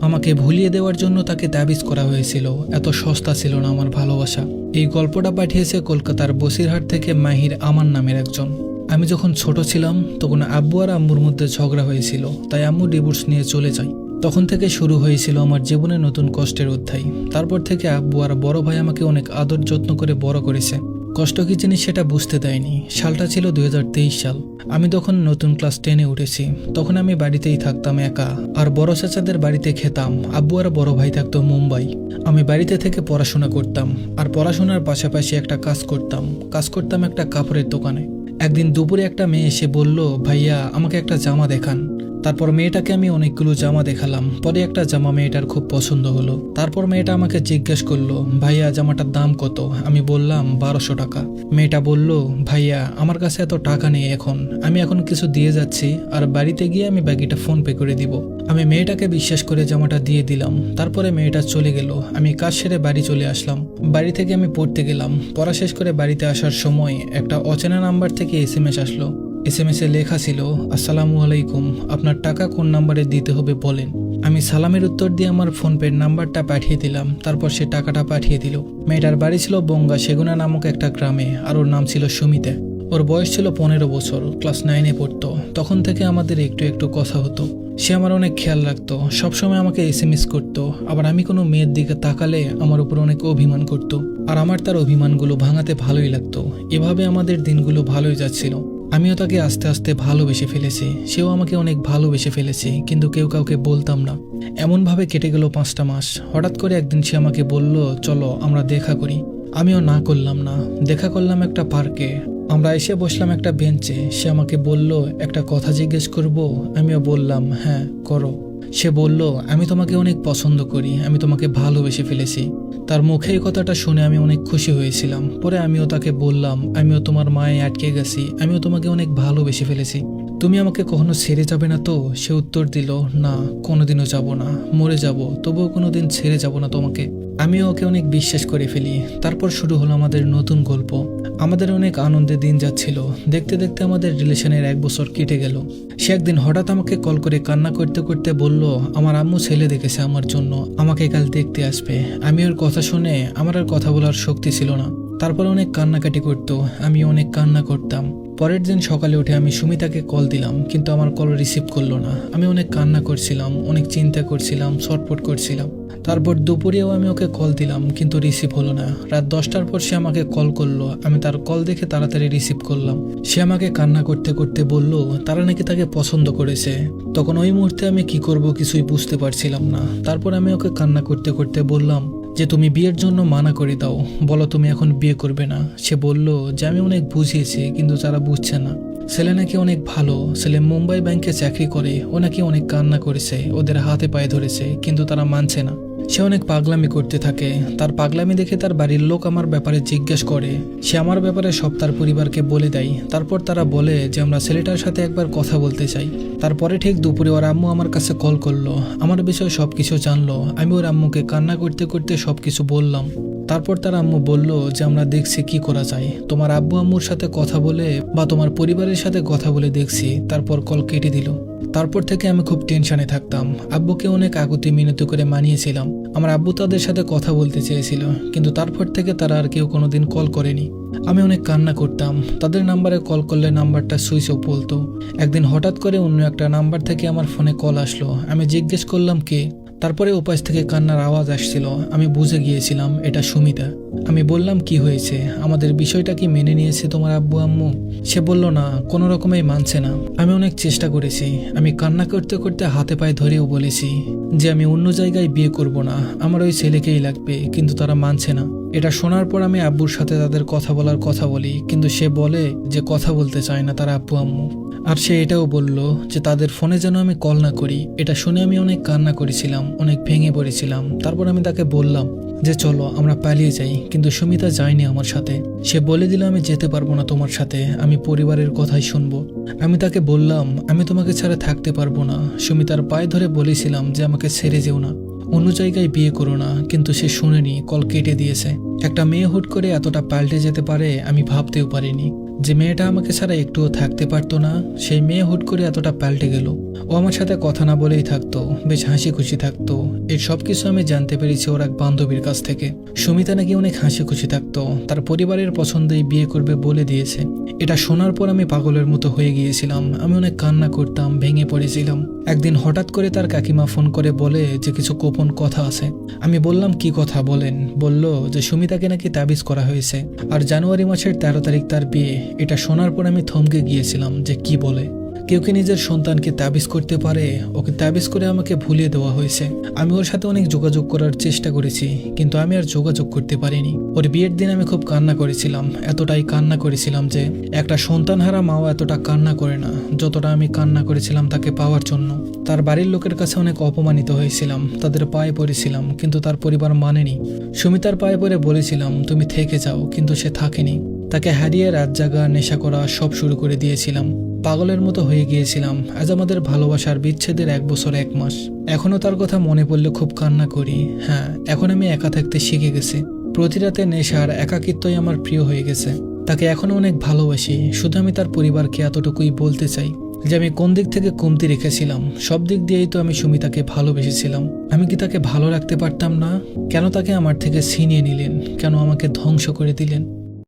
আমাকে ভুলিয়ে দেওয়ার জন্য তাকে তাবিজ করা হয়েছিল। এত সস্তা ছিল না আমার ভালোবাসা। এই গল্পটা পাঠিয়েছে কলকাতার বসিরহাট থেকে মাহির আমান নামের একজন। আমি যখন ছোট ছিলাম তখন আব্বু আর আম্মুর মধ্যে ঝগড়া হয়েছিল, তাই আম্মু ডিভোর্স নিয়ে চলে যায়। তখন থেকে শুরু হয়েছিল আমার জীবনে নতুন কষ্টের অধ্যায়। তারপর থেকে আব্বু আর বড় ভাই আমাকে অনেক আদর যত্ন করে বড় করেছে। কষ্ট কি জিনিস সেটা বুঝতে দেয়নি। সালটা ছিল 2023 সাল। আমি তখন নতুন ক্লাস 10-এ উঠেছি। তখন আমি বাড়িতেই থাকতাম একা, আর বড় চাচাদের বাড়িতে খেতাম। আব্বু আর বড় ভাই থাকতো মুম্বাই। আমি বাড়িতে থেকে পড়াশোনা করতাম, আর পড়াশোনার পাশাপাশি একটা কাজ করতাম একটা কাপড়ের দোকানে। একদিন দুপুরে একটা মেয়ে এসে বলল, ভাইয়া আমাকে একটা জামা দেখান। তারপর মেয়েটাকে আমি অনেকগুলো জামা দেখালাম। পরে একটা জামা মেয়েটার খুব পছন্দ হলো। তারপর মেয়েটা আমাকে জিজ্ঞেস করলো, ভাইয়া জামাটার দাম কত? আমি বললাম 1200 টাকা। মেয়েটা বলল, ভাইয়া আমার কাছে এত টাকা নেই এখন, আমি এখন কিছু দিয়ে যাচ্ছি, আর বাড়িতে গিয়ে আমি বাকিটা ফোন পে করে দিব। আমি মেয়েটাকে বিশ্বাস করে জামাটা দিয়ে দিলাম। তারপরে মেয়েটা চলে গেল। আমি কাজ সেরে বাড়ি চলে আসলাম। বাড়ি থেকে আমি পড়তে গেলাম। পড়া শেষ করে বাড়িতে আসার সময় একটা অচেনা নাম্বার থেকে SMS আসলো। SMS-এ লেখা ছিল, আসসালামু আলাইকুম, আপনার টাকা কোন নাম্বারে দিতে হবে বলেন। আমি সালামের উত্তর দিয়ে আমার ফোনপের নাম্বারটা পাঠিয়ে দিলাম। তারপর সে টাকাটা পাঠিয়ে দিল। মেয়েটার বাড়ি ছিল বঙ্গা সেগুনা নামক একটা গ্রামে, আর ওর নাম ছিল সুমিতা। ওর বয়স ছিল 15 বছর, ক্লাস 9-এ পড়তো। তখন থেকে আমাদের একটু একটু কথা হতো। সে আমার অনেক খেয়াল রাখতো, সবসময় আমাকে SMS করতো। আবার আমি কোনো মেয়ের দিকে তাকালে আমার উপর অনেক অভিমান করতো, আর আমার তার অভিমানগুলো ভাঙাতে ভালোই লাগতো। এভাবে আমাদের দিনগুলো ভালোই যাচ্ছিল। আমিও তাকে আস্তে আস্তে ভালোবেসে ফেলেছি, সেও আমাকে অনেক ভালোবেসে ফেলেছে, কিন্তু কেউ কাউকে বলতাম না। এমনভাবে কেটে গেল 5টা মাস। হঠাৎ করে একদিন সে আমাকে বলল, চলো আমরা দেখা করি। আমিও না করলাম না। দেখা করলাম একটা পার্কে। আমরা এসে বসলাম একটা বেঞ্চে। সে আমাকে বলল, একটা কথা জিজ্ঞেস করব? আমিও বললাম, হ্যাঁ করো। সে বলল, আমি তোমাকে অনেক পছন্দ করি, আমি তোমাকে ভালোবেসে ফেলেছি। তার মুখে এই কথাটা শুনে আমি অনেক খুশি হয়েছিলাম। পরে আমিও তাকে বললাম, আমিও তোমার মায়ে আটকে গেছি, আমিও তোমাকে অনেক ভালোবেসে ফেলেছি। তুমি আমাকে কখনো ছেড়ে যাবে না তো? সে উত্তর দিল, না, কোনোদিনও যাব না, মরে যাব, তবুও কোনোদিন ছেড়ে যাব না তোমাকে। আমিও ওকে অনেক বিশ্বাস করে ফেলি। তারপর শুরু হলো আমাদের নতুন গল্প। আমাদের অনেক আনন্দের দিন যাচ্ছিল। দেখতে দেখতে আমাদের রিলেশনের 1 বছর কেটে গেল। সে একদিন হঠাৎ আমাকে কল করে কান্না করতে করতে বলল, আমার আম্মু ছেলে দেখেছে আমার জন্য, আমাকে কাল দেখতে আসবে। আমি ওর কথা শুনে আমার আর কথা বলার শক্তি ছিল না। তারপর অনেক কান্নাকাটি করতো, আমি অনেক কান্না করতাম। পরের দিন সকালে উঠে আমি সুমিতাকে কল দিলাম, কিন্তু আমার কল রিসিভ করলো না। আমি অনেক কান্না করছিলাম, অনেক চিন্তা করছিলাম, ছটফট করছিলাম। তারপর দুপুরেও আমি ওকে কল দিলাম, কিন্তু রিসিভ হলো না। রাত 10টার পর সে আমাকে কল করলো। আমি তার কল দেখে তাড়াতাড়ি রিসিভ করলাম। সে আমাকে কান্না করতে করতে বলল, তারা নাকি তাকে পছন্দ করেছে। তখন ওই মুহূর্তে আমি কি করব কিছুই বুঝতে পারছিলাম না। তারপর আমি ওকে কান্না করতে করতে বললাম যে, তুমি বিয়ের জন্য মানা করে দাও, বলো তুমি এখন বিয়ে করবে না। সে বলল যে, আমি অনেক বুঝিয়েছি, কিন্তু তারা বুঝছে না। ছেলে নাকি অনেক ভালো, ছেলে মুম্বাই ব্যাংকে চাকরি করে। ও নাকি অনেক কান্না করেছে, ওদের হাতে পায়ে ধরেছে, কিন্তু তারা মানছে না। সে অনেক পাগলামি করতে থাকে। তার পাগলামি দেখে তার বাড়ির লোক আমার ব্যাপারে জিজ্ঞেস করে। সে আমার ব্যাপারে সব তার পরিবারকে বলে দেয়। তারপর তারা বলে যে, আমরা ছেলেটার সাথে একবার কথা বলতে চাই। তারপরে ঠিক দুপুরে ওর আম্মু আমার কাছে কল করলো, আমার বিষয়ে সবকিছু জানলো। আমি ওর আম্মুকে কান্না করতে করতে সবকিছু বললাম। তারপর তার আম্মু বলল যে, আমরা দেখছি কি করা যায়। তোমার আব্বু আম্মুর সাথে কথা বলে বা তোমার পরিবারের সাথে কথা বলে দেখছি। তারপর কল কেটে দিল। তারপর থেকে আমি খুব টেনশনে থাকতাম। আব্বুকে অনেক আকুতি মিনতি করে মানিয়েছিলাম। আমার আব্বু তাদের সাথে কথা বলতে চেয়েছিল, কিন্তু তারপর থেকে তারা আর কেউ কোনোদিন কল করেনি। আমি অনেক কান্না করতাম। তাদের নাম্বারে কল করলে নাম্বারটা সুইচ অফ বলতো। একদিন হঠাৎ করে অন্য একটা নাম্বার থেকে আমার ফোনে কল আসলো। আমি জিজ্ঞেস করলাম কে। তারপরে উপাস থেকে কান্নার আওয়াজ আসছিল। আমি বুঝে গিয়েছিলাম এটা সুমিতা। আমি বললাম, কি হয়েছে? আমাদের বিষয়টা কি মেনে নিয়েছে তোমার আব্বু আম্মু? সে বলল না, কোনো রকমেই মানছে না। আমি অনেক চেষ্টা করেছি। আমি কান্না করতে করতে হাতে পায়ে ধরেও বলেছি যে, আমি অন্য জায়গায় বিয়ে করব না, আমার ওই ছেলেকেই লাগবে, কিন্তু তারা মানছে না। এটা শোনার পর আমি আব্বুর সাথে তাদের কথা বলার কথা বলি, কিন্তু সে বলে যে কথা বলতে চায় না তার আব্বু আম্মু। আর সে এটাও বলল যে তাদের ফোনে যেন আমি কল না করি। এটা শুনে আমি অনেক কান্না করেছিলাম, অনেক ভেঙে পড়েছিলাম। তারপর আমি তাকে বললাম যে চলো আমরা পালিয়ে যাই, কিন্তু সুমিতা যায়নি আমার সাথে। সে বলে দিল, আমি যেতে পারবো না তোমার সাথে, আমি পরিবারের কথাই শুনবো। আমি তাকে বললাম, আমি তোমাকে ছাড়া থাকতে পারবো না। সুমিতার পায়ে ধরে বলেছিলাম যে আমাকে ছেড়ে যেও না, অন্য জায়গায় বিয়ে করো না, কিন্তু সে শুনেনি, কল কেটে দিয়েছে। একটা মেয়ে হুট করে এতটা পাল্টে যেতে পারে আমি ভাবতেও পারিনি। যে মেয়েটা আমাকে ছাড়া একটুও থাকতে পারতো না, সেই মেয়ে হুট করে এতটা পাল্টে গেল। ও আমার সাথে কথা না বলেই থাকতো, বেশ হাসি খুশি থাকতো। এর সবকিছু আমি জানতে পেরেছি ওর এক বান্ধবীর কাছ থেকে। সুমিতা নাকি অনেক হাসি খুশি থাকতো, তার পরিবারের পছন্দেই বিয়ে করবে বলে দিয়েছে। এটা শোনার পর আমি পাগলের মতো হয়ে গিয়েছিলাম। আমি অনেক কান্না করতাম, ভেঙে পড়েছিলাম। একদিন হঠাৎ করে তার কাকিমা ফোন করে বলে যে কিছু গোপন কথা আছে। আমি বললাম কি কথা বলেন। বলল যে সুমিতাকে নাকি তাবিজ করা হয়েছে, আর জানুয়ারি মাসের 13 তারিখ তার বিয়ে। এটা শোনার পর আমি থমকে গিয়েছিলাম যে কি বলে, কেউ কি নিজের সন্তানকে তাবিজ করতে পারে? ওকে তাবিজ করে আমাকে ভুলিয়ে দেওয়া হয়েছে। আমি ওর সাথে অনেক যোগাযোগ করার চেষ্টা করেছি, কিন্তু আমি আর যোগাযোগ করতে পারিনি। ওর বিয়ের দিন আমি খুব কান্না করেছিলাম, এতটাই কান্না করেছিলাম যে একটা সন্তানহারা মাও এতটা কান্না করে না যতটা আমি কান্না করেছিলাম তাকে পাওয়ার জন্য। তার বাড়ির লোকের কাছে অনেক অপমানিত হয়েছিলাম, তাদের পায়ে পড়েছিলাম, কিন্তু তার পরিবার মানেনি। সুমিতার পায়ে পড়ে বলেছিলাম তুমি থেকে যাও, কিন্তু সে থাকেনি। তাকে হারিয়ে রাত জাগা, নেশা করা সব শুরু করে দিয়েছিলাম। পাগলের মতো হয়ে গিয়েছিলাম। আজ আমাদের ভালোবাসার বিচ্ছেদের 1 বছর 1 মাস। এখনো তার কথা মনে পড়লে খুব কান্না করি। হ্যাঁ, এখন আমি একা থাকতে শিখে গেছি। প্রতি রাতে নেশার একাকিত্বই আমার প্রিয় হয়ে গেছে। তাকে এখনো অনেক ভালোবাসি। শুধু আমি তার পরিবারকে এতটুকুই বলতে চাই যে আমি কোন দিক থেকে কমতি রেখেছিলাম। সব দিক দিয়েই তো আমি সুমিতাকে ভালোবেসেছিলাম। আমি কি তাকে ভালো রাখতে পারতাম না? কেন তাকে আমার থেকে ছিনিয়ে নিলেন? কেন আমাকে ধ্বংস করে দিলেন?